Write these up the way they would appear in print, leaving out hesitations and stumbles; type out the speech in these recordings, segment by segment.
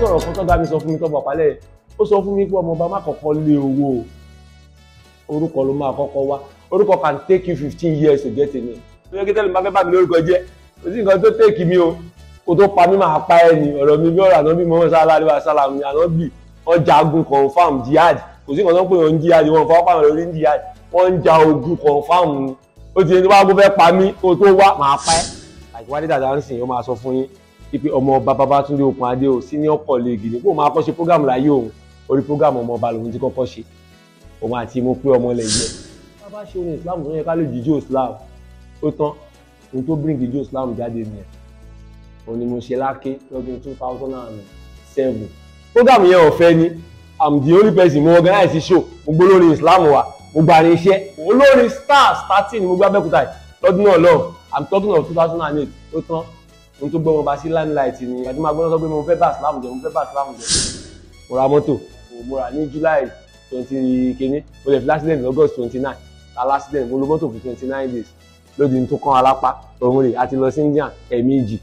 sọ̀rọ̀ kan tọ́gá mi sọ fún mi tọ́bọ̀ pálẹ̀ ó sọ fún mi pé Ọmọba má kọ́kọ́ lé owó orúkọ ló máa kọ́kọ́ wá orúkọ can take you 15 years to get a name. ó yẹ kí tẹ́lẹ̀ máa fẹ́ bá mi lórúkọ jẹ́ kò sí nǹkan tó take mi o kó tó pa mí máa pa ẹ́ ni ọ̀rọ̀ mi bí ọ̀rọ̀ àná bí mo sá aláàdé wa sálàmù ni àná bí wọ́n jagun confam jihad kò sí nǹkan tó ń pè wọ́n jihad wọ́n fọwọ́ pàmò lórí jihad wọ́n ń ja ogun confam ni ó ti ní wá gbọ́ fẹ́ pa mí kó tó wá máa pa ẹ́. àìwádìí dàda ń sìn ó máa sọ fún yín ipe Ọmọba Babátúndé Okùnadé o senior colleague ni kó máa kọ́ ṣe program láyé òun orí program Ọmọba lòun ti kọ́kọ́ ṣe òun àti mo pé ọmọ ilẹ̀ yẹ. bá ṣe orin Islam tó yẹ ká lè jíjó Islam ó tán ohun tó bring jíjó Islam jáde nìyẹn òun ni mo ṣe láké lọ́dún 2007 program yẹn ọ̀fẹ́ ni I'm the only person mo organize show mo gbọ́ lórí Islam wa mo gba ní iṣẹ́ olórin starting mo gbá Abẹ́òkúta lọ́dún náà lọ́ọ̀ I'm talking of 2008 ó tán ohun tó gbọ́ Ọmọba sí limelight ni àti máa gbọ́dọ̀ sọ pé mo fẹ́ bá Islam jẹ mo fẹ́ bá Islam jẹ mo ra mọ́tò mo rà ní July 20 kìíní mo lè fi accident August 29 la accident mo lo mọ́tò fún 29 days lódì tó kán alápá òun rè àti lọ sí India ẹ̀ẹ̀mejì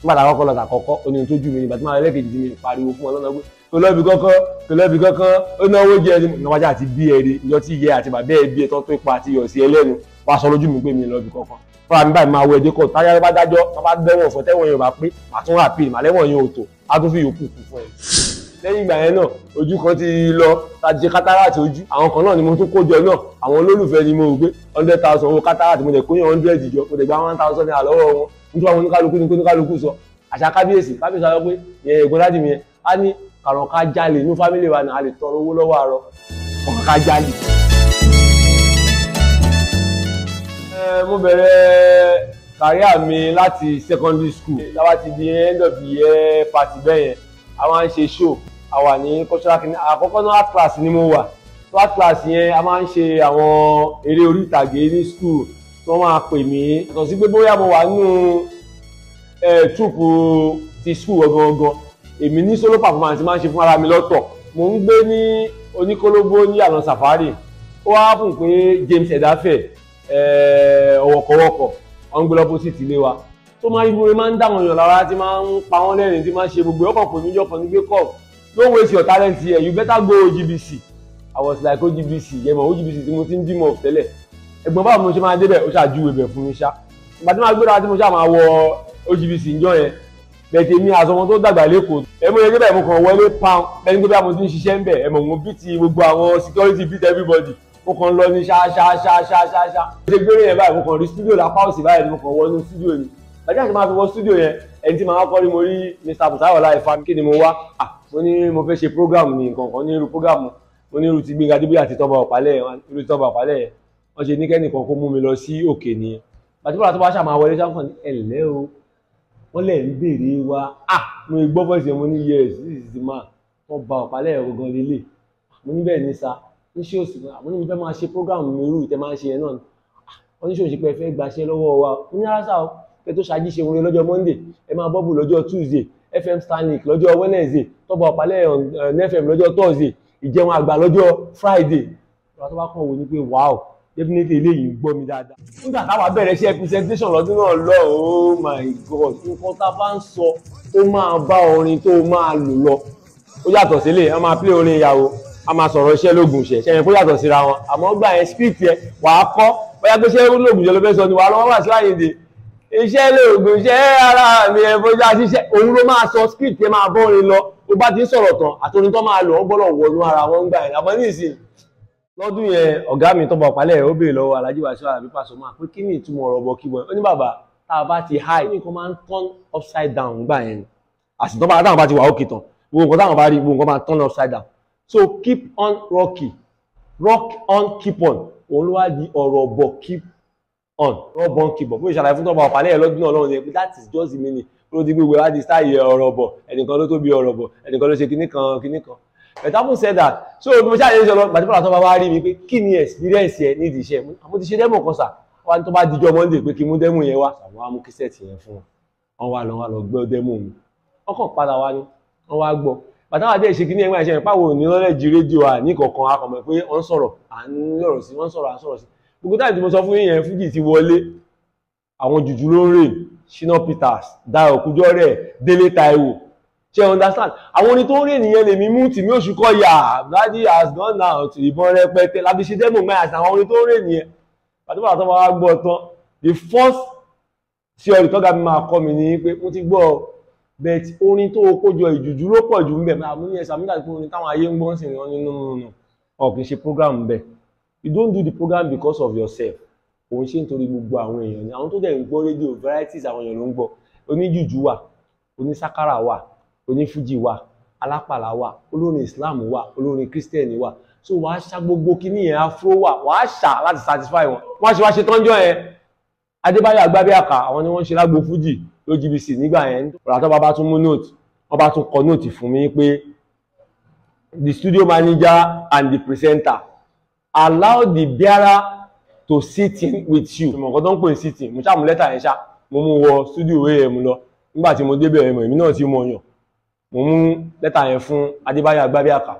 nígbà tá a kọ́kọ́ lọ tà kọ́kọ́ ó ní tó jù mí nígbà tí máa lẹ́kẹ̀jì tí mi pariwo fún ọlọ́nà pé kò lọ́bi kankan ó náwó jẹ ẹni níwájú àti bí ẹ̀rí ìjọ tí ìyẹ́ àti bàbá ẹ̀ bí ẹ̀ tó ipa àti iyọ̀ sí ẹlẹ́nu wàá sọ lójú mi pé mi lọ́bi kankan fúnra mi báyìí máa wọ ẹ̀dẹ́ kọ́ táyà bá dájọ́ tó bá dẹ́wọ̀n fún tẹ́wọ̀n yóò bá pé àtún rà pé màlẹ́wọ̀n yóò tó á tún fi yòókù kù fún ẹ. lẹ́yìn ìgbà yẹn náà ojú kan ti lọ tàjẹ́ kátàràtì ojú àwọn kan náà ni mo tún kó jọ náà àwọn olólùfẹ́ ni mo rò pé 100,000 owó kátàràtì mo dẹ̀ kó yàn 100 jọ mo dẹ̀ gba 1,000 naira lọ́wọ́ wọn nítorí àwọn oníkálukú ní oníkálukú sọ àṣà kábíyèsí sọ pé ẹ̀gbọ́n láti mi yẹn á ní kàrọ̀ ká jalè ní fámìlì wa náà a lè tọrọ owó lọ́wọ́ àárọ̀ ọ̀kan ká jalè. mo bẹ̀rẹ̀ kàríà mi láti secondary school láwa ti di end of the year party bẹ́ẹ̀ yẹn a máa ń ṣe show a wà ní cultural clinic àkọ́kọ́ náà art class ni mo wà so art class yẹn a máa ń ṣe àwọn eré orí ìtàgé ní school tí wọ́n máa pè mí yàtọ̀ sí pé bóyá mo wà nínú troupe ti school gangan èmi ní solo performance máa ń ṣe fún ara mi lọ́tọ̀ mo ń gbé ní Oníkólóbó ní àná safari ó wá fún pé James Ẹ̀dáfẹ̀ ọ̀wọ̀kọ̀wọ̀kọ̀ wọ́n ń gbé lọ́pọ̀sìtì ilé wa tó máa ń gbé máa ń dáwọn èèyàn lára tí máa ń pa wọ́n lẹ́rìn tí máa ń ṣe gbogbo ọkàn pè mí jọkàn ní gbé kọ́ don't waste your talent here you better go OGBC I was like OGBC yẹmọ OGBC tí mo ti ń dream of tẹ́lẹ̀ ẹ̀gbọ́n báwo mo ṣe máa débẹ̀ ó ṣàjúwe bẹ̀ fún mi ṣá ìgbà tí máa gbéra tí mo ṣá máa wọ OGBC ńjọ́ yẹn bẹ̀tẹ̀ mi àsọmọ tó dàgbà lẹ́kọ̀ọ́ ẹ̀mú yẹn débẹ̀ mo kàn wọlé pound lẹ́ni tó bí mo ti ń ṣiṣẹ́ ń bẹ̀ ẹ̀mọ̀ mo beat gbogbo àwọn security beat everybody mo kàn lọ ní ṣáṣáṣáṣáṣá ṣe gbére yẹn báyìí mo kàn rí studio lápá òsì báyìí mo kàn wọnú studio ni bàjẹ́ àti máa fi wọ studio yẹn ẹni tí màá kọ́ ni mo rí Mr. Busayo Láìfá kí ni mo wá mo ní mo fẹ́ ṣe program ní nǹkan kan ní irú program mo ní irú ti Gbénga Adébóyè àti Tọ́ba Ọ̀pálẹ̀ irú ti Tọ́ba Ọ̀pálẹ̀ yẹn wọ́n ṣe ní kẹ́nìkan kó mú mi lọ sí òkè nìyẹn bàtí tó bá ṣàmà wọlé sáfún ẹ̀lẹ́ o wọ́n lẹ̀ ń béèrè wa mo gbọ́ fọ́ọ̀sì mo ní yes this is the man Tọ́ba Ọ̀pálẹ̀ ọ̀gán lélẹ̀ mo ní bẹ́ẹ̀ ní sa ní ṣé òsì mo ní mo fẹ́ máa ṣe program mi irú ìtẹ́ máa ń ṣe yẹn náà wọ́n ní ṣé òsì pé ẹ fẹ́ gbaṣẹ́ lọ́wọ́ wa mo ní rárá o kẹ tó ṣáájú ṣe orin lọ́jọ́ Monday ẹ máa bọ́bù lọ́jọ́ Tuesday FM Stanley lọ́jọ́ Wednesday Tọ́ba Ọ̀pálẹ̀ FM lọ́jọ́ Thursday ìjẹun àgbà lọ́jọ́ Friday ìwà tó bá kàn wò ní pé wow definitely eléyìí ń gbọ́ mi dáadáa. nígbà táwa bẹ̀rẹ̀ ṣe presentation lọ́dún náà lọ oh my god nǹkan tá a bá ń sọ ó máa bá orin tó máa lò lọ ó yàtọ̀ sílẹ̀ a máa play orin ìyàwó a máa sọ̀rọ̀ iṣẹ́ lóògùn iṣẹ́ ṣẹ́yìn kó yàtọ̀ síra wọn àmọ́ gbà yẹn script yẹn wàá kọ́ bóyá pé ṣé lóògùn iṣẹ́ ló fẹ́ sọ ni wàá lọ́wọ́ wà sí Àyìndé iṣẹ́ lóògùn iṣẹ́ ara mi ẹ̀ bójá ṣiṣẹ́ òun ló máa sọ script yẹn máa bọ́ orin lọ ó bá ti ń sọ̀rọ̀ tán àtòrin tó máa lò ó gbọ́dọ̀ wọnú ara wọn gbà yẹn àmọ́ ní ìsìn lọ́dún yẹn ọ̀gá mi Tọ́ba Ọ̀pálẹ̀ ó béèrè lọ́wọ́ Alhaji Wasiu àbí Pasuma pé kí ni ìtumọ̀ ọ̀rọ̀ bọ̀ kí wọ́n ó ní bàbá tá a bá ti high ní nǹkan máa ń turn upside down gbà yẹn àsìtọ́ bá táwọn bá ti wà òkè tán gbogbo nǹkan táwọn bá rí gbogbo nǹkan máa turn upside down so keep on rocky rock on keep on òun ló wá di ọ̀rọ̀ bọ̀ keep on rock on keep on fún ìṣàlàyé fún Tọ́ba Ọ̀pálẹ̀ lọ́dún náà lọ́run yẹn pé that is just the meaning ló di gbogbo láti style ọ̀rọ̀ bọ̀ ẹnìkan ló tóbi ọ̀rọ̀ bọ̀ ẹnìkan ló ṣe kinní kan but having said that so mo ṣáà yẹn sọ gbàdúrà tó bá wá rí mi pé kí ni experience yẹn ní ìdíṣẹ́ mo ti ṣe demo kan sà wá tó bá dijọ́ Monday pé kí mú demo yẹn wá àwọn amú Cassette yẹn fún wọn wá lọ gbọ́ demo mi wọ́n kàn padà wá ní wọ́n wá gbọ́ bàtà wà dé ṣe kí ní ẹgbẹ́ ìṣẹ́ ìpáwò ní lọ́lẹ́jì rédíò à ní kọ̀ọ̀kan akọ̀mọ̀ pé wọ́n sọ̀rọ̀ à ń lọ̀rọ̀ sí wọ́n sọ̀rọ̀ à ń sọ̀rọ̀ sí gbogbo táyì tí mo sọ fún yẹn fújì ti wọlé àwọn jùjú ló ń rè Shina Peters Dayo Kujore Délé Táíwò ṣe understand àwọn orin tó ń rè nìyẹn lèmi mú tìmí oṣù kọ yà daddy has gone now to ìbọn rẹpẹtẹ láti ṣe demo mẹ́rin àti àwọn orin tó ń rè nìyẹn pàtàkì tó bá gbọ́ tán the first theory tọ́gà mi máa kọ́ mi ní pé mo ti gbọ́ bet orin tó kójọ ìjùjú ló pọ̀ jù ń bẹ̀ máa mú ní ẹ̀sà nígbà tí orin táwọn ayé ń gbọ́n sí ìran nínú ọ̀ kì í ṣe program bẹ̀ you don't do the program because of yourself òun ṣe nítorí gbogbo àwọn èèyàn ni àwọn tó dẹ̀ ń gbọ́ rédíò varieties àwọn èèyàn ló ń gbọ́ oníjùjú wà onísákárà wà onífújì wà alápàlà wà olórin Islam wà olórin Christian wà so wàá ṣá gbogbo kíní yẹn afro wà wàá ṣá láti satisfy wọn wọ́n ṣe wá ṣe tọ́njọ́ yẹn Adébáyọ̀ Agbábíàká àwọn ni wọ́n ṣe lágbo fújì ló GBC nígbà yẹn ọ̀rọ̀ àtọ́ bá tún mú note wọ́n bá tún kọ note fún mi pé the studio manager and the presenter allow the bearer to sit in with you. Mo nǹkan tó ń pè sitting mo ṣáà mú lẹ́tà yẹn ṣá mo mú wọ studio am lọ nígbà tí mo débẹ̀ ẹ̀mọ̀ èmi náà ti mọ̀ yàn mo mú lẹ́tà yẹn fún Adébáyọ̀ Agbábíàká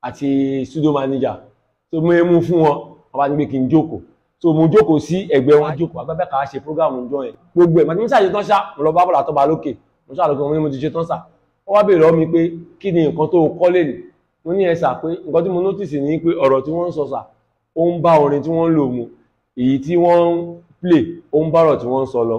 àti studio manager tó mú fún wọn wọ́n bá ní pé kí n jókòó so mo jókòó sí ẹ̀gbẹ́ wọn jókòó Agbábíàká ṣe program ńjọ́ yẹn gbogbo ẹ̀ màtí mo ṣàṣe tán ṣá mo lọ bá bọ́lá tọ́ba lókè mo ṣàlùkọ́ mo ti ṣe tán ṣá wọ́n wá béèrè lọ́wọ́ mi pé kí ni nǹkan tó kọ́ lè ní mo ní ẹ̀sà pé nǹkan tí mo notice ní pé ọ̀rọ̀ tí wọ́n ń sọ sà ó ń bá orin tí wọ́n ń lò mu èyí tí wọ́n ń play ó ń bá ọ̀rọ̀ tí wọ́n ń sọ lọ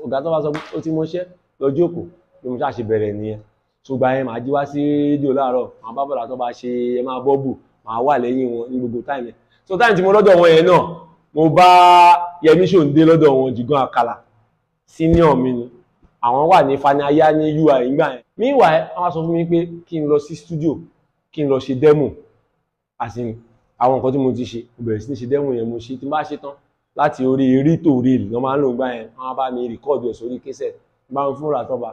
ọ̀gá tó bá sọ pé ó ti mọṣẹ́ lọ jókòó bí mo ṣàṣe bẹ̀rẹ̀ nìyẹn ṣùgbọ́n yẹn màá jí wá sí rédíò láàárọ̀ àwọn bá bọ́lá tó bá ṣe ẹ máa bọ́ọ̀bù màá wà lẹ́yìn wọn ní gbogbo táìmù so táìmù tí mo lọ́dọ̀ wọn yẹn náà mo bá Yẹmí Ṣòǹdé lọ́dọ̀ wọn Jìgan Àkàlà senior mi ni àwọn wà ní fanayá ní UI nígbà yẹn meanwhile wọ́n sọ fún mi pé kí n lọ sí studio kí n lọ ṣe demo àti àwọn nǹkan tí mo ti ṣe mo bẹ̀rẹ̀ sí ní ṣe demo yẹn mo ṣe tí n bá ṣe tán láti orí rítò reel lọ́ máa ń lò gbà yẹn wọ́n bá mi rìkọ́ọ̀dù ẹ̀ sórí cassette bá ń fúnra tọ́ba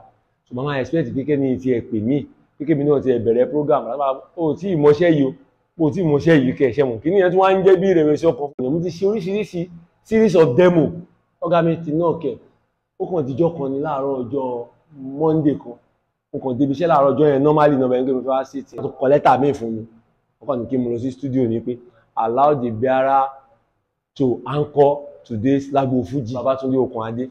ṣùgbọ́n máa expect pé kẹ́ni ti ẹ̀ pè mí pé kébì náà ti ẹ̀ bẹ̀rẹ̀ program lábàá ó tí ì mọṣẹ́ yìí ó tí ì mọṣẹ́ yìí kẹ̀ ṣẹ́ mọ̀ kí nìyẹn tí wọ́n á ń jẹ́ bí ìrẹ̀wẹ̀sì ọkàn fún mi mo ti ṣe oríṣiríṣi series of demo ọ̀gá mi ti náà kẹ̀ ó kàn díjọ́ kan ní láàárọ̀ ọjọ́ Monday kan mo kàn débi iṣẹ́ láàárọ̀ ọjọ́ yẹn normally náà bẹ̀rẹ̀ pé mo fẹ́ wá sí ti tó kọ lẹ́tà míì fún mi wọ́n kàn ní kí mo lọ sí studio ní pé allow the bearer to anchor today's Lagbo Fuji Babátúndé Okùnadé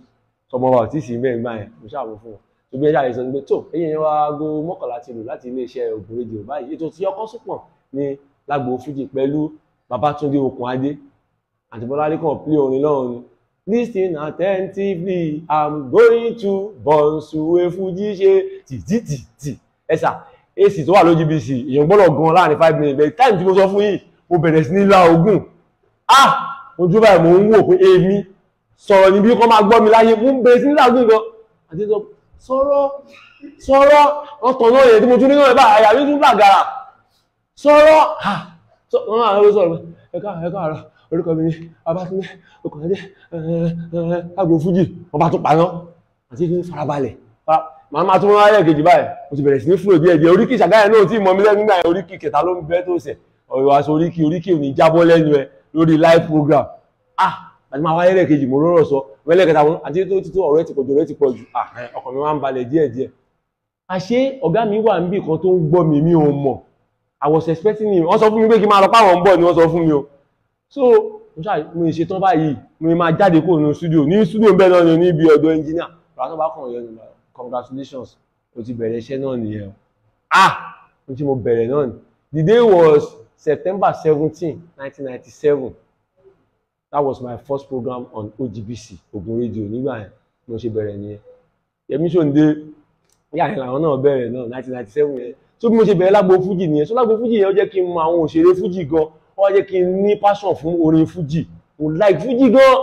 Ọmọba ò tí ì sí bẹ́ẹ̀ gbà yẹn mo ṣàwọ̀ fún wọn tó bí ẹ ṣàlẹ̀ sọ ní pé tó ẹ̀yìn yẹn wá aago 11 ti lò láti iléeṣẹ́ Ògùn rédíò báyìí ètò tí ọkọ̀ sùpọ̀ ní Lagbo Fuji pẹ̀lú Babátúndé Okùnadé àti Bọ́láńlé kan play orin lọ́run ni listen attentively I'm going to Bonsuwe Fuji ṣe tìtìtìtì ẹ̀sà èsì tó wà lójú GBC èèyàn gbọ́dọ̀ gan láàrin 5 minutes bẹ́ẹ̀ táìmù tí mo sọ fún yìí mo bẹ̀rẹ̀ sí ní la ogun mo dúró báyìí mo ń wò pé èmi sọ̀rọ̀ níbi kọ́ máa gbọ́ mi láyé mo ń bẹ̀rẹ̀ sí ní làágùn gan àti sọ̀rọ̀ ọ̀tọ̀ náà yẹn tí mo tún ní náà bá àyà mi tún làgàrà sọ̀rọ̀ wọ́n máa ń sọ̀rọ̀ ẹ̀ka àrà orúkọ mi ní Babátúndé Okùnadé Lagbo Fuji wọ́n bá tún paná àti ní farabalẹ̀ màá tún wọ́n ayẹ́ kejì báyìí mo ti bẹ̀rẹ̀ sí ní fúlò díẹ̀ oríkì ṣàgáyà náà tí mọ̀ mí lẹ́nu nígbà yẹn oríkì kẹta ló ń bẹ́ tó sẹ̀ ọ̀rọ̀ aṣọ oríkì ò ní jábọ́ lẹ́nu ẹ lórí live program àti máa wáyé lẹ́ẹ̀kejì mo rọrọ̀ sọ wẹ́lẹ́kẹta wọn àti tó ọ̀rọ̀ ẹ ti pọ̀jù ọ̀rọ̀ ẹ ti pọ̀jù ọkàn mi máa ń balẹ̀ díẹ̀díẹ̀ àṣé ọ̀gá mi wà níbì kan tó ń gbọ́ mi ò mọ̀ I was expecting him wọ́n sọ fún mi pé kí n máa lọ páwọn ń bọ̀ ni wọ́n sọ fún mi o so mo ṣe tán báyìí mo máa jáde kúrò ní studio bẹ́ẹ̀ náà ni níbi ọ̀dọ̀ engineer ràtọ́ bá kàn yọ ní congratulations o ti bẹ̀rẹ̀ iṣẹ́ náà nìyẹn mo ti mo bẹ̀rẹ̀ náà ni the day was September 17, 1997 that was my first program on OGBC Ògùn rédíò nígbà yẹn mo ṣe bẹ̀rẹ̀ nìyẹn Yẹmí Ṣòǹdé yàrá làwọn náà bẹ̀rẹ̀ náà 1997 yẹn so bí mo ṣe bẹ̀rẹ̀ Lagbo Fuji nìyẹn so Lagbo Fuji yẹn ó jẹ́ kí n mọ àwọn òṣèré Fuji gan ó jẹ́ kí n ní passion fún orin Fuji mo like Fuji gan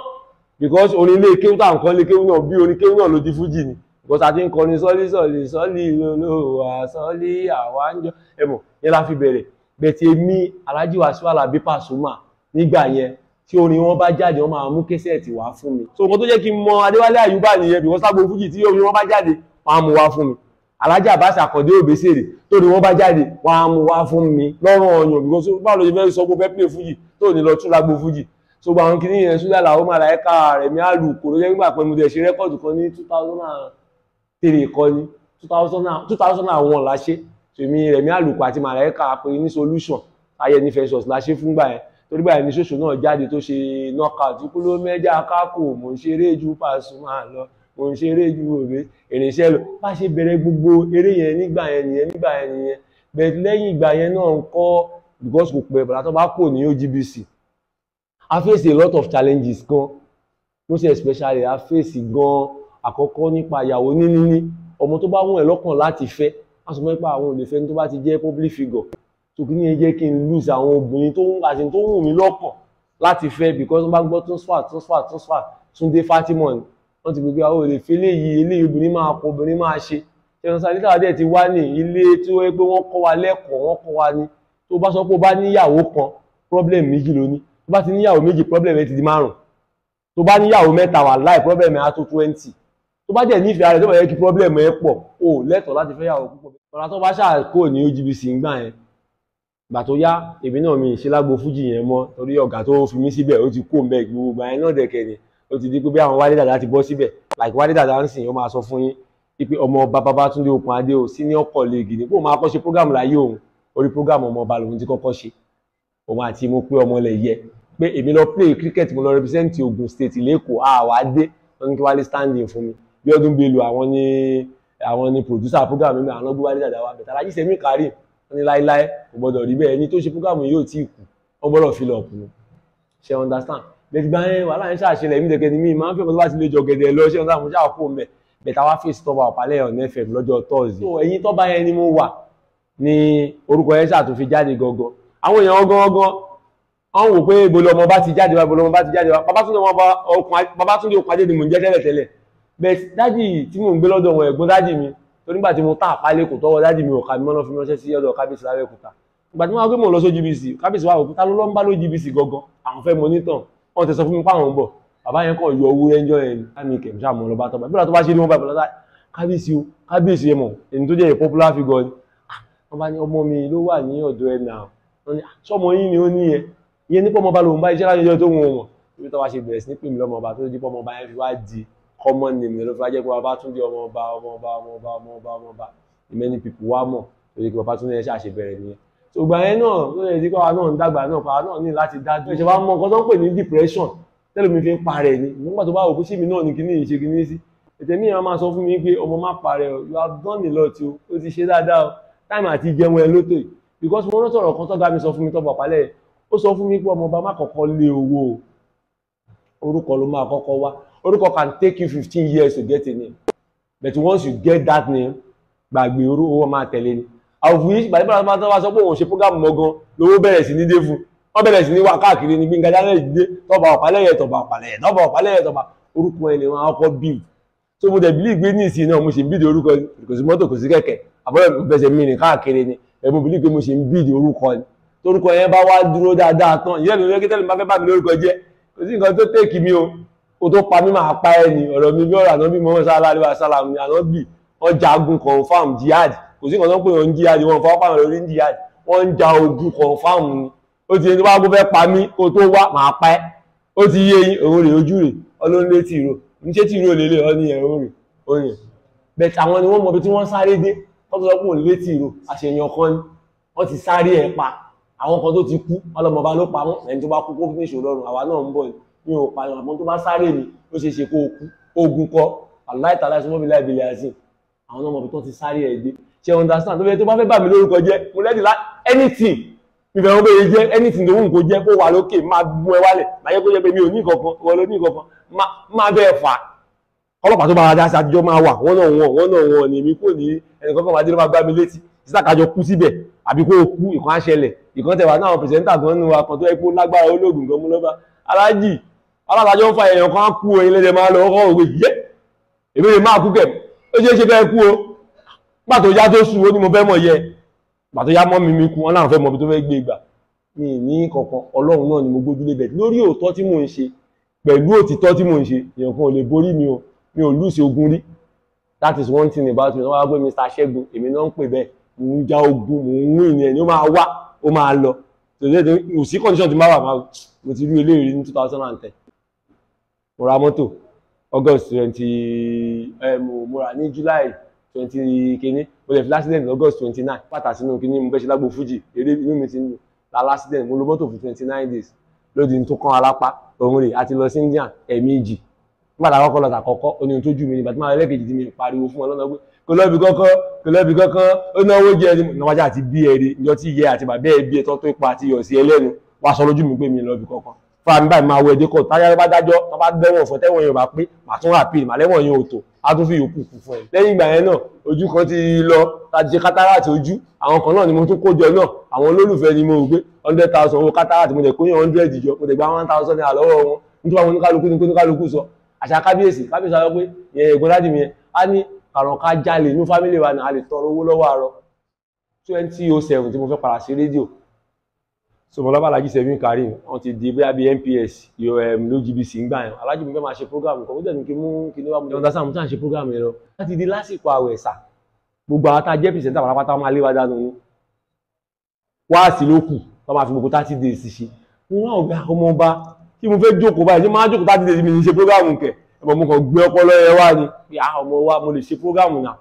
because orin ilé kéwú tá à ń kọ́ ilé kéwú náà bí orin kéwú náà ló di Fuji ni because àti ń kọrin sọ́lí olówó sọ́lí àwa ń jọ ẹ̀mọ̀ yẹn la fi bẹ̀rẹ̀ bẹ̀tẹ̀ èmi Alhaji Wasiu Alabi Pasuma nígbà yẹn tí orin wọn bá jáde wọn máa mú kẹsẹ̀tì wá fún mi so nǹkan tó jẹ́ kí n mọ Adéwálé Àyùbá nìyẹn because Lagbo Fuji tí orin wọn bá jáde wọn á mú wá fún mi Alhaji Abbas Akande Obesere tó orin wọn bá jáde wọn á mú wá fún mi lọ́rùn ọyàn because báwo ló ṣe fẹ́ sọ pé fẹ́ play Fuji tó ní lọ tún Lagbo Fuji so àwọn kìíní yẹn Súlẹ̀ Àlàó Màláíkà Rẹ̀mí Àlùkò ló jẹ́ nígbà pé mo tẹ̀ ṣe rẹ́kọ̀dù kan ní 2003 kọ́ ní 2001 la ṣe tèmi Rẹ̀mí Àlùkò àti Màláíkà pé ní solution Ayẹni Fẹsọ̀s la ṣe fúngbà yẹn torí báyìí ní ṣoṣo náà jáde tó ṣe knockout kúló mẹ́jà kákò mo ń ṣeré ju Pasuma lọ òun ṣe eré ju òwe irinṣẹ́ lọ bá ṣe bẹ̀rẹ̀ gbogbo eré yẹn nígbà yẹn nìyẹn bẹ́ẹ̀ lẹ́yìn ìgbà yẹn náà ń kọ́ because kò pẹ́ bàtà tó bá kò ní OGBC I face a lot of challenges gan most especially I face gan àkọ́kọ́ nípa ìyàwó níní ọmọ tó bá wù ẹ́ lọ́kàn láti fẹ́ a sọ pé àwọn olè fẹ́ tó bá ti jẹ́ public figure tó kí ní ẹ jẹ́ kí n lose àwọn obìnrin tó wù mí lọ́kàn láti fẹ́ because wọ́n bá gbọ́ Túnsfà Túndé Fátímọ̀ ni wọ́n ti gbogbo àwọn olè fi eléyìí obìnrin máa kọ obìnrin máa ṣe ẹ̀rọ̀nsá nígbà dẹ̀ ti wá ní ilé tí ó yẹ pé wọ́n kọ́ wa lẹ́kọ̀ọ́ wọ́n kọ́ wa ní tó bá sọ pé ó bá níyàwó kan problem méjì ló ní tó bá ti níyàwó méjì problem ẹ ti di 5 tó bá níyàwó mẹ́ta wà láì problem ẹ á tó 20 tó bá jẹ́ nífẹ̀ẹ́ rẹ̀ tó bá yẹ kí problem ẹ pọ̀ ó lẹ́tọ̀ọ́ láti fẹ́ yàwó púpọ̀ ọ̀rọ̀ tó bá ṣàkó ní OGBC ńgbà yẹn ìgbà tó yá èmi náà mi ṣe lágbo fújì yẹn mọ́ torí ọ̀gá tó fi mí síbẹ̀ ó ti kó mbẹ́ gbogbo ìgbà yẹn náà dẹ̀kẹ̀ ni ó ti di pé bí àwọn Wálé Dàda ti bọ́ síbẹ̀ like Wálé Dàda ń sìn ó máa sọ fún yín pé Ọmọba Babátúndé Okùn Adé o senior colleague ni kó máa kọ́ ṣe program láyé òun orí program Ọmọba lòun ti kọ́kọ́ ṣe òun àti mo pé ọmọ ilẹ̀ yẹ pé èmi lọ play cricket mo lọ represent Ogun State lẹ́kọ̀ọ́ àwa dé wọn ní kí Wálé standing fún mi bí ọdún Bello àwọn ni producer program mi àwọn ọgbẹ́ Wálé Dàda wa bẹ̀tẹ̀ alájí sẹ́mi kárí wọn ní láíláí kò gbọdọ̀ rí bẹ́ẹ̀ ẹni tó ṣe program yóò tí kù wọ́n gbọ́dọ̀ fill up ni ṣe understand bẹ́ẹ̀ gbà yẹn wàhálà yẹn ṣàṣẹlẹ̀ mí dẹ̀kẹ́ ni mí máa ń fẹ́ kó tó bá ti lè jọ gẹ̀dẹ̀ lọ ṣe understand mo ṣáà kó mẹ́ bẹ̀tà wá fèsì tọ́ba ọ̀pálẹ̀ on FM lọ́jọ́ Thursday so ẹ̀yìn tọ́ba yẹn ni mo wà ní orúkọ yẹn ṣáà tó fi jáde gangan àwọn èèyàn gangan wọ́n wò pé ibo lọmọ bá ti jáde wá Babátúndé Okùn Adé ni mò ń jẹ́ tẹ́lẹ̀tẹ́lẹ̀ bẹ́ẹ̀ dájì tí mò ń gbé lọ́dọ̀ wọn ẹ̀gbọ́n dájì mi torí nígbà tí mo tán àpálẹ̀ kò tọ́wọ́ dájì mi ò kà mí mọ́nà fi ránṣẹ́ sí ọ̀dọ̀ kábíyèsí lábẹ́òkúta ìgbà tí wọ́n gbé mọ̀ lọ sí OGBC kábíyèsí wa òkúta ló ń bá lóGBC gangan àwọn fẹ́ mọ́nítàn wọ́n ti sọ fún mi pé àwọn ń bọ̀ bàbá yẹn kàn yọ owó rẹ́ńjọ́ yẹn ní kẹ̀m ṣáà mọ́ lọ́ba tọ́ba ìbúra tó bá ṣe ní wọ́n bá ìbọ̀lọ́dá kábíyèsí yẹn mọ̀ èyí tó jẹ́ popular figure ni wọ́n bá ní ọmọ mi ló wà ní ọ̀dọ̀ ẹ̀ náà wọ́n ní sọmọ yín ni ó ní yẹn ìyẹn nípa Ọmọba lòun bá iṣẹ́ láti ọjọ́ tó wọn wọ̀n ibi tó wá ṣe bẹ̀rẹ̀ sí ní pè mí lọ́mọba tó dípọ̀ Ọmọba yẹn fi wá di common name ló fi wá jẹ́ pé Babátúndé Ọmọba many people wá mọ̀ torí pé Babátúndé yẹn ṣàṣe bẹ̀rẹ̀ nìyẹn so ìgbà yẹn náà ló lè di pé àwa náà ń dàgbà náà pa náà ní láti dájú ẹ̀ṣẹ̀ wa mọ nǹkan tó ń pè ní depression tẹ́lẹ̀ mi fi ń parẹ́ ni nígbà tó bá wò kó sí mi náà ní kíní ìṣe kíní sí ètè mi máa sọ fún mi pé ọmọ má parẹ́ o you have done a lot o ti ṣe dáadáa o táìmù àti jẹun ẹ lótò yìí because mo rántí ọ̀rọ̀ kan tó ga mi sọ fún mi tó bọ̀ pálẹ̀ ó sọ fún mi pé Ọmọba má kọ́kọ́ lé owó orúkọ ló máa kọ́kọ́ wá orúkọ can take you 15 years to get a name but once you get that name gbàgbé owó máa tẹ̀lé ni àwọn yìí gbàgbé bá tó wá sọ pé òun ṣe program mọ́ gan lówó bẹ̀rẹ̀ sí ní dé fún wọ́n bẹ̀rẹ̀ sí ní wá káàkiri ní Gbénga Daniel dé tọ́ba ọ̀pálẹ̀yẹ orúkọ ẹ̀ lè wọn akọ́ bíi tó mo dẹ̀ bílí gbé ní ìsìn náà mo ṣe ń bíìdì orúkọ kò sí mọ́tò kò sí kẹ̀kẹ́ àbọ̀lẹ̀ fẹsẹ̀ mi rìn káàkiri ni ẹ̀bùn bílí gbé mo ṣe ń bíìdì orúkọ ni torúkọ yẹn bá wá dúró dáadáa tán ìyẹn ló lẹ́kẹ́ tẹ́lẹ̀ máa fẹ́ bá mi lórúkọ jẹ́ kò sí nǹkan tó tẹ́ẹ̀kì mi o tó pa mí máa pa ẹ́ ni ọ̀rọ̀ mi bí ọ̀rọ̀ àná bí mo sá aláàlú asálàmù ni àná bì wọ́n jagun confam jihad kò sí nǹkan tó ń pè wọ́n jihad wọ́n fọwọ́ pàmò lórí jihad wọ́n ń ja ogun confam ni ó ti yẹ tó bá gbọ́ fẹ́ pa mí kó tó wá máa pa ẹ́ ó ti yé yín òun rè ojú rè ọlọ́run létí ìró níṣẹ́ tí ìró lélẹ̀ ọ ní ẹ̀ òun rè oyin bẹ́ẹ̀ àwọn ni wọ́n mọ̀ bí tí wọ́n sáré dé wọ́n tó sọ pé òun létí ìró àṣeyàn kan ni wọ́n ti sáré ẹ̀ pa àwọn kan tó ti kú Ọlọ́mọba ló pa wọ́n ẹni tó bá kú kó fún ìṣòro lọ́rùn àwa náà ń bọ̀ ní o pa àwọn tó bá sáré ni ó ṣe é ṣe kó o kú ogun kọ aláìtàlá súnmọ́ bí láìbílẹ̀ àti àwọn ọmọ tó ti sáré ẹ̀ dé ṣe understand tó fẹ́ tó bá fẹ́ bà mí lórúkọ jẹ́ mo lẹ́dí lá anything mi fẹ́ wọ́n bẹ́ẹ̀ jẹ́ anything tó wù kó jẹ́ kó wà lókè máa mú ẹ wálẹ̀ máa yẹ kó jẹ́ pé mi ò ní kankan wọ́n ló ní kankan máa bẹ́ẹ̀ fà ọlọ́pàá tó bá wá dá sí àtijọ́ máa wà wọ́n náà wọ́n ní èmi kò ní ẹnì kankan máa dé ló máa gbá mi létí títà kájọ kú síbẹ̀ àbí kó o kú ìkan àṣẹlẹ̀ ìkan tẹ̀wá náà pìrìsẹ́ńtà gan nínú wa kan tó yẹ kó lágbára olóògùn gan mú lọ́ba aláàjì alábàájọ́ ń fa èèyàn kan kú ẹyin lẹ́dẹ̀ máa lọ ọkọ̀ òwe yẹ́ èmi lè máa kú kẹ̀ ó ṣeé ṣe fẹ́ kú o gbà tó yá tó sùn ó ní mo fẹ́ mọ̀ yẹ gbà tó yá mọ́ mi kú wọn láwọn fẹ́ mọ̀ bí tó fẹ́ gbé gbà mi ní kankan Ọlọ́run náà ni mo gbójúlé bẹ̀ lórí òótọ́ tí mò ń ṣe pẹ̀lú òtítọ́ tí mò ń ṣe èèyàn kan ò lè borí mi o mi ò lùsì ogun rí that is one thing about me wọ́n wá gbé Mr. Ṣẹ́gun èmi náà ń pè bẹ́ẹ̀ mò ń já ogun mò ń win ẹni ó máa wá ó máa lọ kò sí condition tí máa wà máa mo ti rí eléyìí ní 2010 mo ra mọ́tò August 20 mo rà ní July 20 kìíní mo lè fi l'accident August 29 pàtàkì sínú kìíní mo fẹ́ ṣe lágbo Fuji eré inú mi ti ń la l'accident mo lo mọ́tò fún 29 days lódì tó kán alápá òun rè àti lọ sí India ẹ̀ẹ̀mejì nígbà tá a kọ́kọ́ lọ tà kọ́kọ́ ó ní ohun tó jù mí nígbà tí máa lẹ́kẹ̀jì tí mi pariwo fún wọn lọ́nà pé kò lọ́bi kankan ó náwó jẹ ẹni níwájú àti bí ẹ̀rí ìjọ tí ìyẹ́ àti bàbá ẹ̀ bí ẹ̀tọ́ tó ipa àti iyọ̀ sí ẹlẹ́nu wá sọ lójú mi pé mi lọ́bi kankan fáwọn báyìí máa wọ ẹdẹ kọ táyà bá dájọ́ tó bá dẹ́wọ̀n fún tẹ́wọ̀n yóò bá pé màá tún rà pín màlẹ́wọ̀n yóò tó á tún fi yòókù kù fún ẹ. lẹ́yìn ìgbà yẹn náà ojú kan ti lọ láti ṣe kátàràtì ojú àwọn kan náà ni mo tún kó jọ náà àwọn olólùfẹ́ ni mo rò pé 100,000 owó kátàràtì mo dẹ̀ kó yàn 100 jọ mo dẹ̀ gba 1,000 ní àlọ́wọ́ wọn nítorí àwọn oníkálukú ní oníkálukú sọ àṣà kábíyèsí sọ pé ìyẹn ègbón láti mi yẹn á ní kàrọ̀ ká jalè ní fámílì wa náà a lè tọrọ owó lọ́wọ́ àárọ̀ 2007 tí mo fẹ́ padà sí rédíò sọmọlọ́bà alájí sẹ́mi Karim wọ́n ti di bí NPS ló GBC ń gbà yẹn alájí mi fẹ́ máa ṣe program kan ó dẹ̀ ní kí mú kí ní wá mú ọ̀dà sáà mú tàn ṣe program yẹn lọ láti di lásìkò àwẹ̀ sà gbogbo àwọn tá a jẹ́ pìrìsẹ́ńtà pátápátá máa lé wa dànù ní wáàsí ló kù tó máa fi gbogbo 30 days ṣe mo wá ọ̀gá Ọmọba tí mo fẹ́ jókòó báyìí tí máa jókòó 30 days mi ní ṣe program kẹ̀ ẹ̀mọ̀ mo kàn gbé ọpọlọ yẹn wá ni pé ọmọ wa mo lè ṣe program náà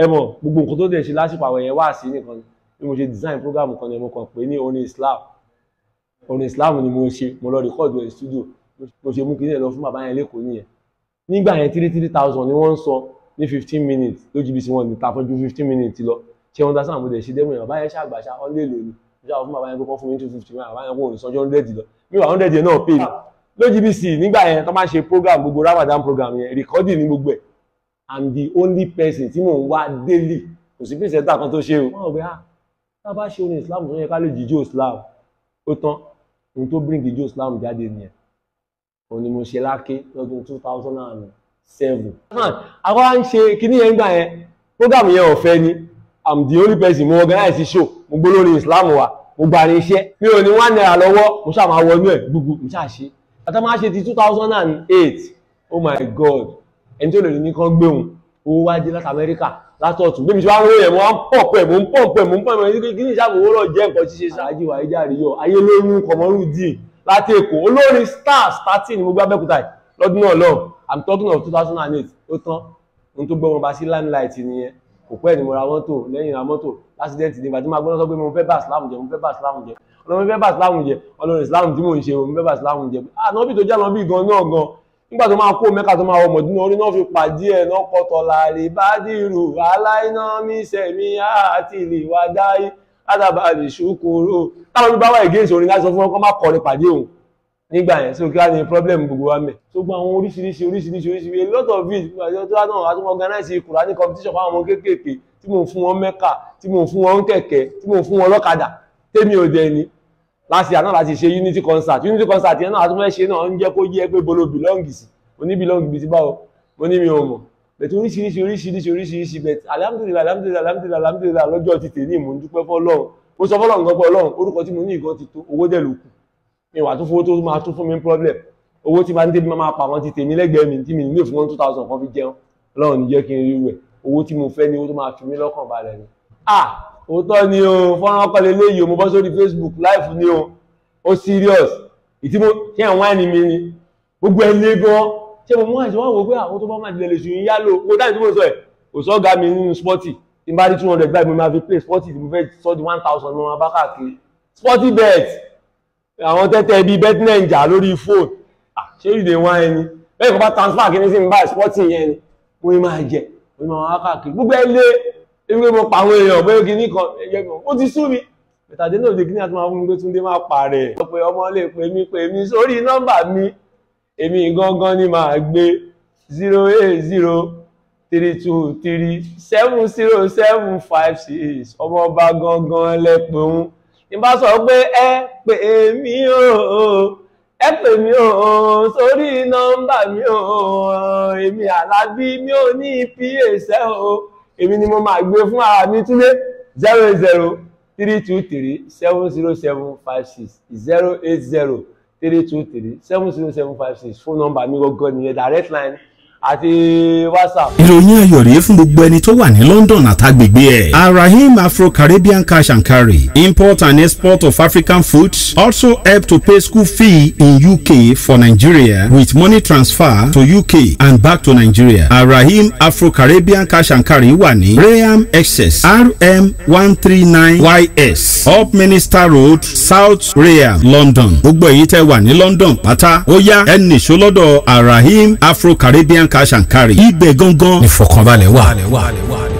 ẹ̀mọ̀ gbogbo nǹkan tó dẹ̀ ṣe lásìkò àwẹ̀ yẹn wáàsí nìkan bí mo ṣe design program kan ni mo kàn pé ní orin Islam ni mo ṣe mo lọ rìkọ́ọ̀dù ẹ̀ studio mo ṣe mú kí ní ẹ̀ lọ fún bàbá yẹn lẹ́kọ̀ọ́ nìyẹn nígbà yẹn 3,000 ni wọ́n ń sọ ní 15 minutes ló GBC wọn ní ta fún ju 15 minutes lọ ṣé wọ́n dá sáà mo dẹ̀ ṣe dẹ́mọ̀ yẹn bàbá yẹn ṣàgbàṣà ọ́n lè lò ní mo ṣàwọn fún bàbá yẹn kọ́kọ́ fún mi 250 bàbá yẹn kò ní sọ́jọ́ 100 lọ mi wà 100 yẹn náà pè mí ló GBC nígbà yẹn tó máa ṣe program gbogbo Ramadan program yẹn recording ní gbogbo ẹ̀ I'm the only person tí mò ń wá daily kò sí pèsè kan tó ṣe o wọ́n rò pé tá a bá ṣe orin Islam tó yẹ ká lè jíjó Islam ó tán ohun tó bring ijó Islam jáde nìyẹn òun ni mo ṣe láké lọ́dún 2007. àwa ń ṣe kíní yẹn gbà yẹn program yẹn ọ̀fẹ́ ni I'm the only person mo organize the show mo gbó lórí Islam wa mo gba ní iṣẹ́ mi ò ní £1 lọ́wọ́ mo ṣáà máa wọnú ẹ̀ gbogbo mo ṣáà ṣe àtà máa ṣe ti 2008 oh my God ẹni tó lè ní kán gbé òun owó wá dé láti Amẹ́ríkà látọ̀tún bí mi ṣe wá ń wó yẹn mo wá ń pọ̀pẹ̀ mo ń pọ̀pẹ̀ kí ní ìṣàbò owó lọ jẹ́ nǹkan ṣíṣe ṣáájú wa ìjà àríyọ ayé lóyún kọmọrú díì láti Èkó olórin stars 13 ni mo gbá Abẹ́òkúta lọ́dún náà lọ I'm talking of 2008 ó tán ohun tó gbọ́ wọn bá sí limelight nìyẹn kò pẹ́ ni mo ra mọ́tò lẹ́yìn ra mọ́tò lásìdẹ́ǹtì nígbà tí máa gbọ́dọ̀ sọ pé mo fẹ́ bá Islam jẹ mo fẹ́ bá Islam jẹ ọlọ́run fẹ́ bá Islam jẹ ọlọ́run Islam tí mò ń ṣe mo fẹ́ bá Islam jẹ ànábì tó jẹ́ ànábì gan náà gan nígbà tó máa kó Mẹ́kà tó máa wọ Mọ̀dínà orí náà fi pàdé ẹ̀ náà kọ́tọ̀ láàrin bá dìrù aláìná mi sẹ̀mí àti ìlìwà dáì ádàbàlì ṣùkúrò táwọn bí bá wà ìgéǹsì orin láti sọ fún ọkọ̀ máa kọrin pàdé òun nígbà yẹn so kí wá ní problem gbogbo wa mẹ́ tó gbọ́ àwọn oríṣiríṣi a lot of it tó wá náà àtúmọ̀ organize Kùránì competition fún àwọn ọmọ kéékèèké tí mò ń fún wọn Mẹ́kà tí mò ń fún wọn kẹ̀kẹ́ tí mò ń fún wọn lọ́kadà tèmi ò dẹ̀ ni láti àná láti ṣe unity concert yẹn náà àtúmọ̀ ṣe náà ń jẹ́ kó yẹ pé bolo belong sí oní belong bí ti báwo mo ní mi ò mọ̀ bẹ̀tẹ̀ oríṣiríṣi bẹ̀tẹ̀ alhamdulillah lọ́jọ́ ti tèmi mo ń dúpẹ́ fọ́lọ́run mo sọ fọ́lọ́run gan pé Ọlọ́run orúkọ tí mo ní ìgan ti tó owó dẹ̀ ló kù mi wà tó fowó tó máa tún fún mi problem owó tí máa ń débi máa pa wọn ti tèmi lẹ́gbẹ̀ẹ́ mi tí mi nílé fún 2000 kan fi jẹun Ọlọ́run ní jẹ́ kí n rí rẹ̀ owó tí mo fẹ́ ní owó tó máa fi mí lọ́kàn balẹ̀ ni òótọ́ ni o fọ́nrán kọ́lé léyìí o mo bọ́ sórí Facebook live ni o ó serious ìtí mo ṣe àwọn ẹni mi ni gbogbo ẹ lé gan ṣé mo mú àìsàn wá wò pé àwọn tó bá máa dilẹ̀ lè ṣùgbọ́n yálò owó táyì tí mo sọ ẹ̀ kò sọ́gà mi nínú sporty tí n bá rí 200 báyìí mo máa fi play sporty tí mo fẹ́ sọ di 1000 mo máa bá káàkiri sporty bet àwọn tẹ́tẹ́ bíi betnenja lórí fóònù ṣé ìdè wọn ẹni bẹ́ẹ̀ kò bá transfer kí ní sí mi báyìí sporty yẹn ni mo máa jẹ mo máa wá káàkiri gbogbo ẹ lé ewé mo pa àwọn èèyàn bóyá kí ní kan ẹ̀yẹ kan ó ti sú mi ìtàdé náà lè kí ní àti máa fún mi pé Túndé máa pa rẹ̀ ọ̀pẹ ọmọ lè pè mí sórí nọ́mbà mi èmi gangan ni màá gbé 08032370756 Ọmọba gangan lẹ́pẹ̀ òun ní bá sọ pé ẹ pè mí o sórí nọ́mbà mi o èmi Àlàbí mi ò ní PSẹ́ o èmi ni mo máa gbé fún ara mi Túndé 08032370756 08032370756 fún nọ́mbà mi gangan nìyẹn direct line àti WhatsApp. ìròyìn ayọ̀ rèé fún gbogbo ẹni tó wà ní London àtàgbègbè ẹ̀. Arahim Afro-Caribbean Cash and Carry, import and export of African foods, also help to pay school fee in UK for Nigeria with money transfer to UK and back to Nigeria. Arahim Afro-Caribbean Cash and Carry wà ní Graham Excess RM 139YS Up Minister Road, South Graham, London. gbogbo èyí tẹ́ wà ní London pátá ó yá ẹnì ṣólọ́dọ̀ Arahim Afro-Caribbean Cash and Carry. ibẹ̀ gangan ìfọ̀kànbalẹ̀ wà.